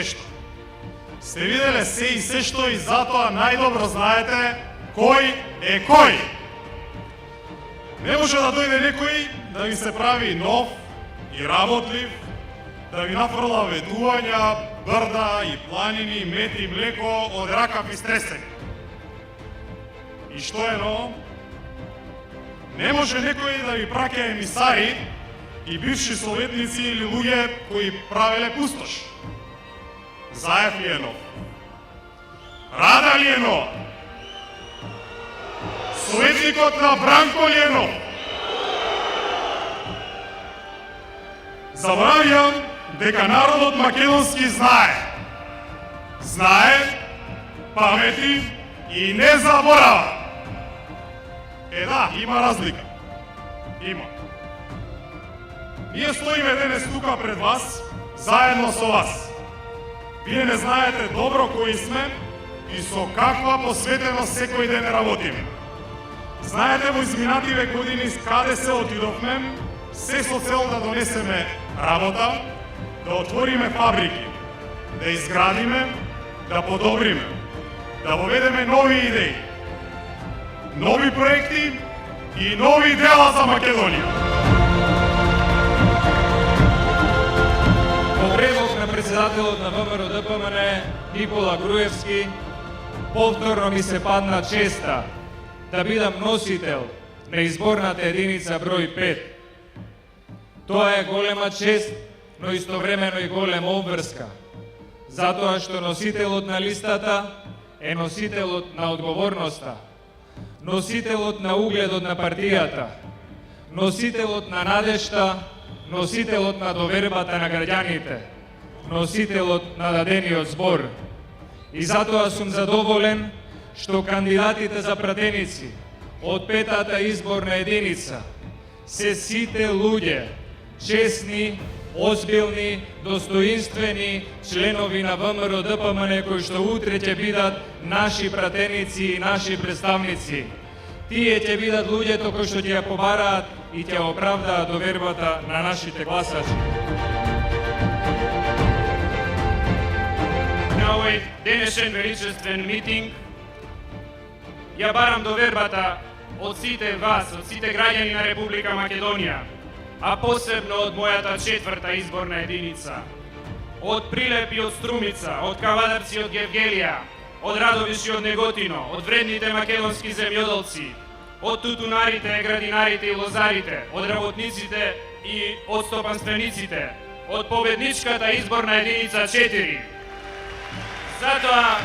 сешто. Сте виделе се и сешто и затоа најдобро знаете кој е кој. Не може да дојде некој да ви се прави нов и работлив, да ви нафрла ветувања, брда и планини, мед и млеко од ракав и стресен. И што е ново? Не може некој да ви праќа емисари и бивши советници или луѓе кои правеле пустош. Заев ли е нов? Рада ли е нов? Советникот на Бранко ли е нов? Забравјам дека народот македонски знае. Знае, памети и не заборава. Да, има разлика. Има. Ние стоиме денес тука пред вас, заедно со вас. Вие не знаете добро кои сме и со каква посветеност секој ден работиме. Знаете во изминативе години каде се отидовме, се со цел да донесеме работа, да отвориме фабрики, да изградиме, да подобриме, да воведеме нови идеи, нови проекти и нови дела за Македонија. По предлог на председателот на ВМРО-ДПМН Никола Груевски, повторно ми се падна честа да бидам носител на изборната единица број 5. Тоа е голема чест, но истовремено и голема обврска, затоа што носителот на листата е носителот на одговорноста, носителот на угледот на партијата, носителот на надежта, носителот на довербата на граѓаните, носителот на дадениот збор. И затоа сум задоволен што кандидатите за пратеници од 5-та изборна единица се сите луѓе, честни, озбилни, достоинствени членови на ВМРО-ДПМН кои што утре ќе бидат наши пратеници и наши представници. Тие ќе бидат луѓето кои што ќе ја побараат и ќе оправдаат довербата на нашите гласачи. На овој денешен величествен митинг ја барам довербата од сите вас, од сите граѓани на Република Македонија, а посебно од мојата 4-та изборна единица. Од Прилеп и од Струмица, од Кавадарци и од Гевгелија, од Радовиш и од Неготино, од вредните македонски земјоделци, од тутунарите, градинарите и лозарите, од работниците и од стопанствениците, од победничката изборна единица 4. Затоа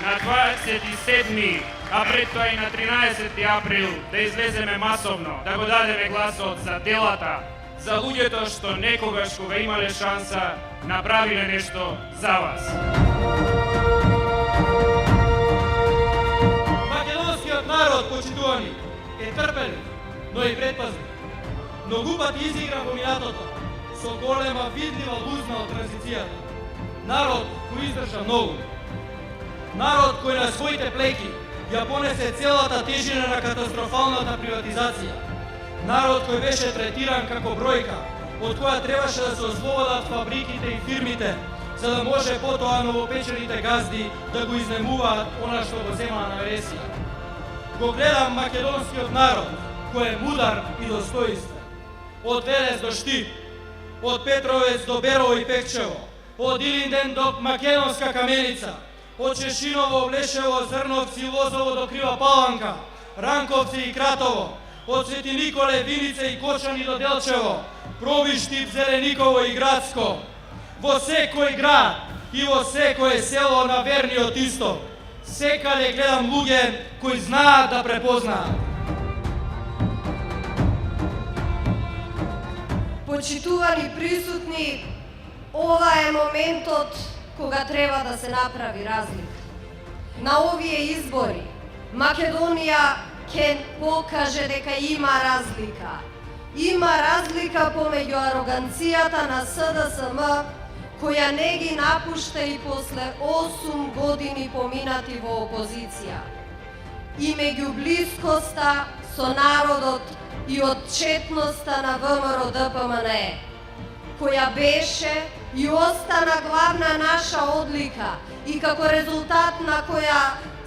на 27, а пред тоа и на 13 април да излеземе масовно, да го дадеме гласот за делата, за луѓето што некогаш кога имале шанса направиле нешто за вас. Македонскиот народ, почитувани, е трпелив, но и предпазлив. Многу пати изигра во минатото со голема видлива лузна од транзицијата. Народ кој издржа многу. Народ кој на своите плеки ја понесе целата тежина на катастрофалната приватизација. Народ кој беше третиран како бројка, од која требаше да се ослободат фабриките и фирмите, за да може потоа новопечените газди да го изнемуваат она што го земаа на вересија. Го гледам македонскиот народ, кој е мудар и достоинствен. Од Велес до Штип, од Петровец до Берово и Пекчево, од Илинден до Македонска Каменица, од Чешиново, Влешево, Зрновци, Лозово до Крива Паланка, Ранковци и Кратово, од Свети Николе, Виница и Кочани до Делчево, Пробиштип, Зелениково и Градско. Во секој град и во секое село на верниот исток, секаде гледам луѓе кои знаат да препознаат. Почитувани присутни, ова е моментот кога треба да се направи разлика. На овие избори Македонија ќе покаже дека има разлика. Има разлика помеѓу ароганцијата на СДСМ, која не ги напушта и после 8 години поминати во опозиција, и меѓу блискоста со народот и отчетноста на ВМРО-ДПМН, која беше и остана главна наша одлика и како резултат на која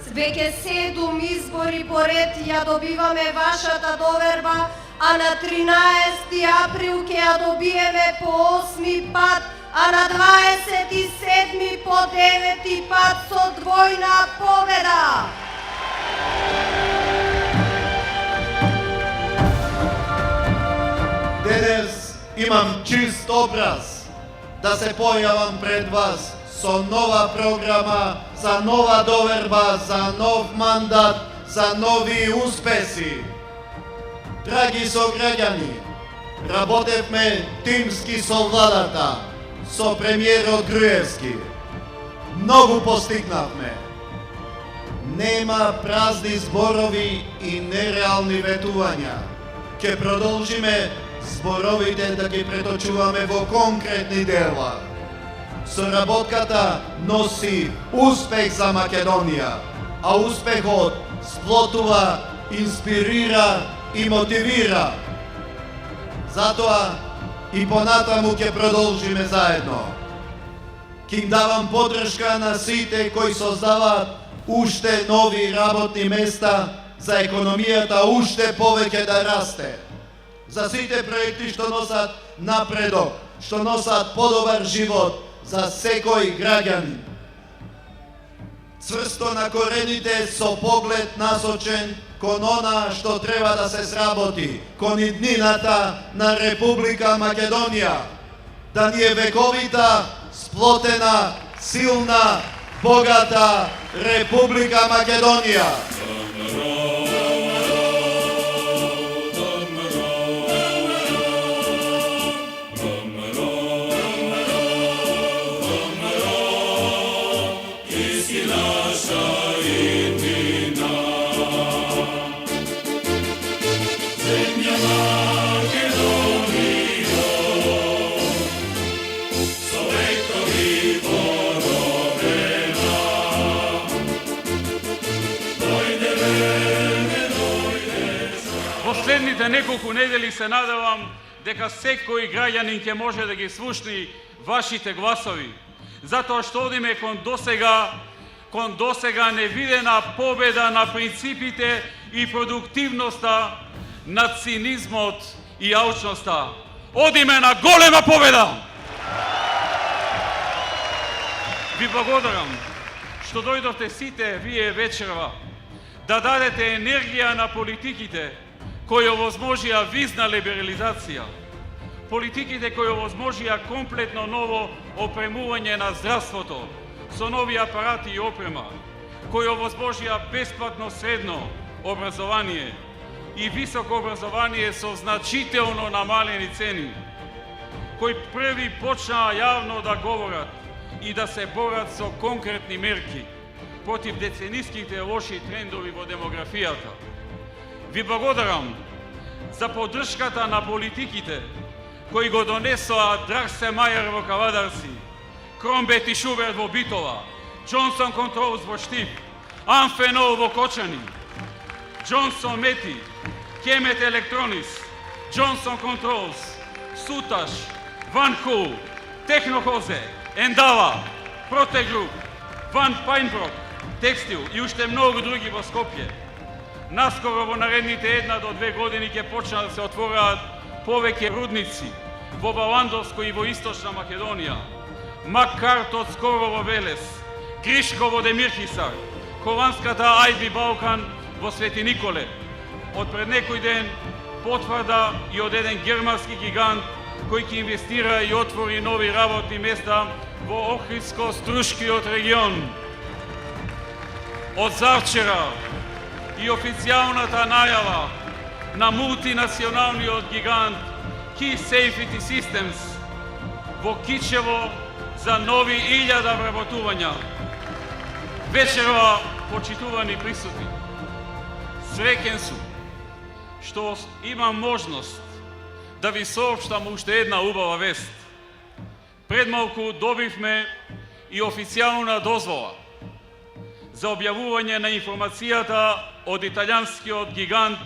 веќе 7 избори поред ја добиваме вашата доверба, а на 13 април ќе ја добиеме по 8 пат, а на 27 по 9 пат со двојна победа. Денес имам чист образ да се појавам пред вас со нова програма, за нова доверба, за нов мандат, за нови успеси. Драги сограѓани, работевме тимски со владата, со премиерот Груевски. Многу постигнавме. Нема празни зборови и нереални ветувања. Ке продолжиме зборовите да ги преточуваме во конкретни дела. Соработката носи успех за Македонија, а успехот сплотува, инспирира и мотивира. Затоа и понатаму ќе продолжиме заедно. Ќе им давам поддршка на сите кои создаваат уште нови работни места за економијата уште повеќе да расте. За сите проекти што носат напредок, што носат подобар живот за секој граѓанин. Цврсто на корените со поглед насочен кон она што треба да се сработи, кон иднината на Република Македонија. Да ни е вековита, сплотена, силна, богата Република Македонија. Последните неколку недели се надевам дека секој граѓанин ќе може да ги слушни вашите гласови, затоа што одиме кон досега невидена победа на принципите и продуктивноста, на цинизмот и алчноста. Одиме на голема победа! Ви благодарам што дојдовте сите вие вечерва да дадете енергија на политиките кои овозможија визна либерализација, политиките кои овозможија комплетно ново опремување на здравството со нови апарати и опрема, кои овозможија бесплатно средно образование и високо образование со значително намалени цени, кои први почнаа јавно да говорат и да се борат со конкретни мерки против децениските лоши трендови во демографијата. Ви благодарам за поддршката на политиките кои го донесоа Драгсе Мајер во Кавадарци, Кромбет и Шуберт во Битола, Джонсон Контролс во Штип, Амфенол во Кочани, Джонсон Мети, Кемет Електронис, Джонсон Контролс, Суташ, Ван Хул, Технохозе, Ендава, Протегруп, Ван Пайнброк, Текстил и уште многу други во Скопје. Наскоро во наредните 1 до 2 години ќе почнат да се отвораат повеќе рудници во Баландовско и во Источна Македонија. Маккарт од скоро во Велес, Гришко во Демирхисар, Хованската Ајби Балкан во Свети Николе. Од пред некој ден потврда и од еден германски гигант кој ќе инвестира и отвори нови работни места во Охридско-Струшкиот регион. Од завчера и официјалната најава на мултинационалниот гигант Key Safety Systems во Кичево за нови 1000 вработувања. Вечерва, почитувани присутни, среќен сум што имам можност да ви соопштам уште една убава вест. Пред малку добивме и официјална дозвола за објавување на информацијата од италијанскиот гигант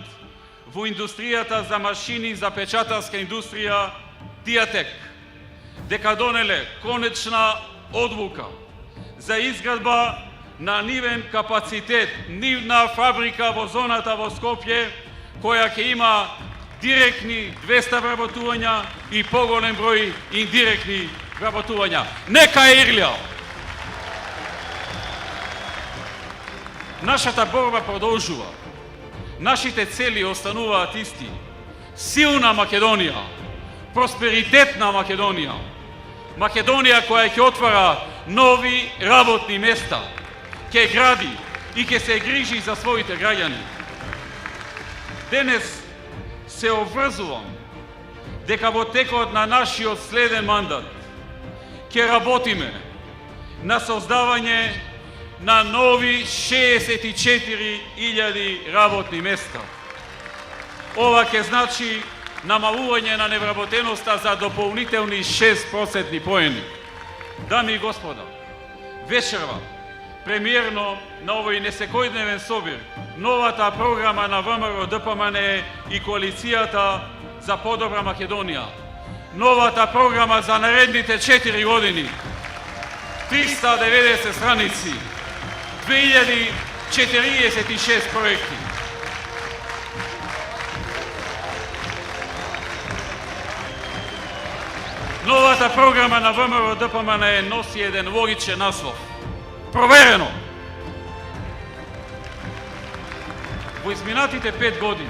во индустријата за машини за печатарска индустрија Диатек, дека донеле конечна одлука за изградба на нивен капацитет, нивна фабрика во зоната во Скопје, која ќе има директни 200 вработувања и поголем број индиректни вработувања. Нека е Ирлија! Нашата борба продолжува. Нашите цели остануваат исти. Силна Македонија, просперитетна Македонија, Македонија која ќе отвара нови работни места, ќе гради и ќе се грижи за своите граѓани. Денес се обврзувам дека во текот на нашиот следен мандат ќе работиме на создавање на нови 64.000 работни места. Ова ќе значи намалување на невработеноста за дополнителни 6% поени. Дами и господа, вечерва, премиерно на овој несекојдневен собир, новата програма на ВМРО ДПМН и коалицијата за подобра Македонија. Новата програма за наредните 4 години. 390 страници, 2046 проекти. Новата програма на ВМРО ДПМН носи еден логичен наслов. Проверено! Во изминатите 5 години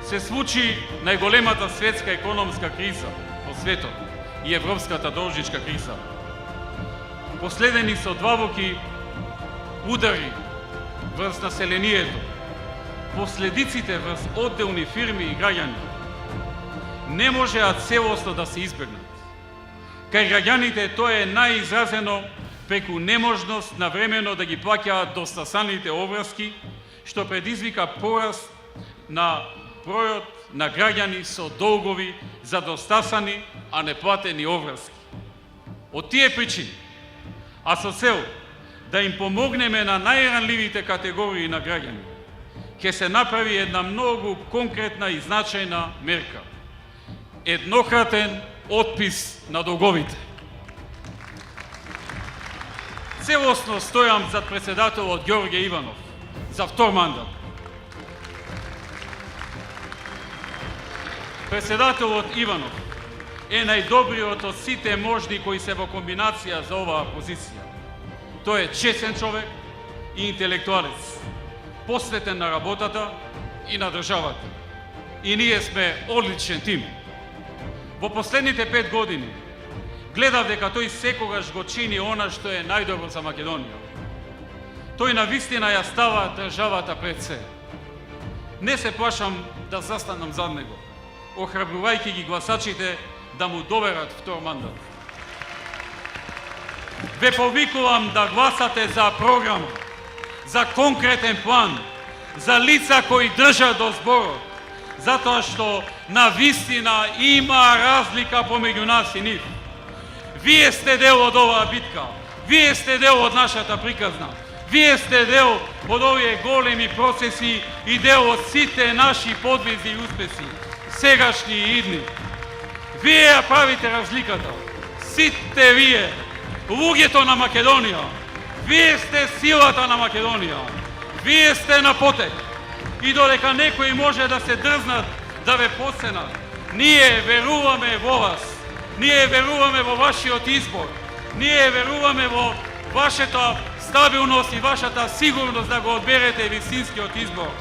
се случи најголемата светска економска криза во светот и европската должничка криза. Последени со длабоки удари врз населението, последиците врз одделни фирми и граѓани не можеа целосно да се избегнат. Кај граѓаните тоа е најизразено преку неможност навремено да ги плаќаат достасаните обврски, што предизвика пораст на бројот на граѓани со долгови за достасани, а неплатени обврски. Од тие причини, а со цел да им помогнеме на најранливите категории на граѓани, ќе се направи една многу конкретна и значајна мерка. Еднократен отпис на долговите. Целосно стојам зад председателот Ѓорѓе Иванов за втор мандат. Председателот Иванов е најдобриот од сите можни кои се во комбинација за оваа позиција. Тој е честен човек и интелектуалец, посветен на работата и на државата. И ние сме одличен тим. Во последните 5 години гледав дека тој секогаш го чини она што е најдобро за Македонија. Тој навистина ја става државата пред се. Не се плашам да застанам зад него, охрабрувајќи ги гласачите да му доверат втор мандат. Ве повикувам да гласате за програма, за конкретен план, за лица кои држат до зборот, затоа што навистина има разлика помеѓу нас и нив. Вие сте дел од оваа битка, вие сте дел од нашата приказна, вие сте дел од овие големи процеси и дел од сите наши подвизи и успеси, сегашни и идни. Вие ја правите разликата, сите вие, луѓето на Македонија, вие сте силата на Македонија, вие сте на потек. И додека некои може да се дрзнат да ве подсенат, ние веруваме во вас, ние веруваме во вашиот избор, ние веруваме во вашата стабилност и вашата сигурност да го одберете вистинскиот избор.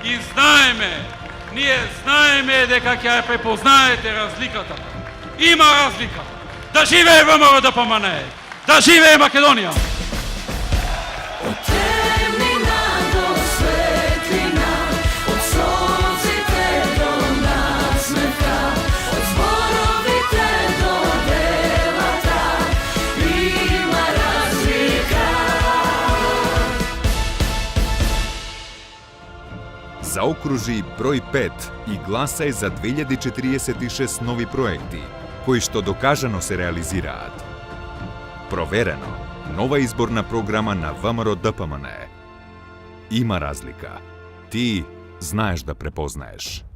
И ние знаеме дека ќе ја препознаете разликата. Има разлика. Да живее ВМРО ДПМН! Да живее Македонија! Заокружи број 5 и гласај за 2046 нови проекти, кои што докажано се реализираат. Проверено, нова изборна програма на ВМРО ДПМН. Има разлика. Ти знаеш да препознаеш.